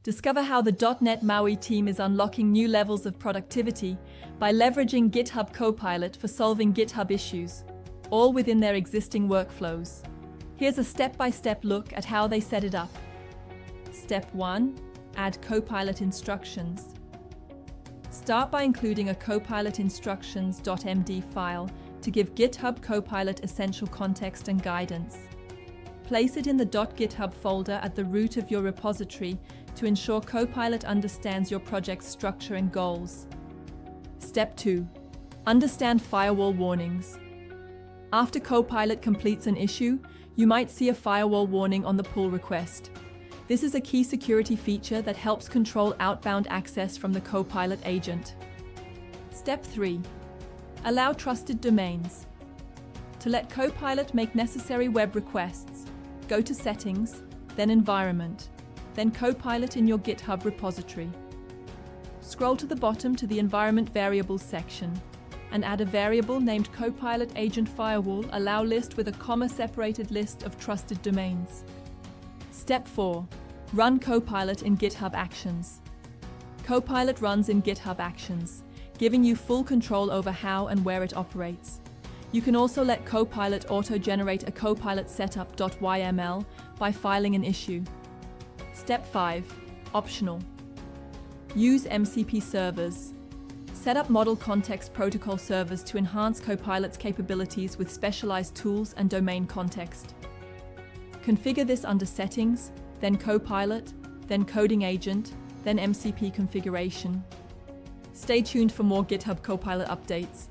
Discover how the .NET MAUI team is unlocking new levels of productivity by leveraging GitHub Copilot for solving GitHub issues, all within their existing workflows. Here's a step-by-step look at how they set it up. Step 1. Add Copilot instructions. Start by including a Copilot instructions.md file to give GitHub Copilot essential context and guidance. Place it in the .github folder at the root of your repository to ensure Copilot understands your project's structure and goals. Step 2. Understand firewall warnings. After Copilot completes an issue, you might see a firewall warning on the pull request. This is a key security feature that helps control outbound access from the Copilot agent. Step 3. Allow trusted domains. To let Copilot make necessary web requests, go to Settings, then Environment, then Copilot in your GitHub repository. Scroll to the bottom to the Environment Variables section and add a variable named Copilot Agent Firewall Allow List with a comma-separated list of trusted domains. Step 4. Run Copilot in GitHub Actions. Copilot runs in GitHub Actions, giving you full control over how and where it operates. You can also let Copilot auto-generate a Copilot setup.yml by filing an issue. Step 5. Optional. Use MCP servers. Set up Model Context Protocol servers to enhance Copilot's capabilities with specialized tools and domain context. Configure this under Settings, then Copilot, then Coding Agent, then MCP configuration. Stay tuned for more GitHub Copilot updates.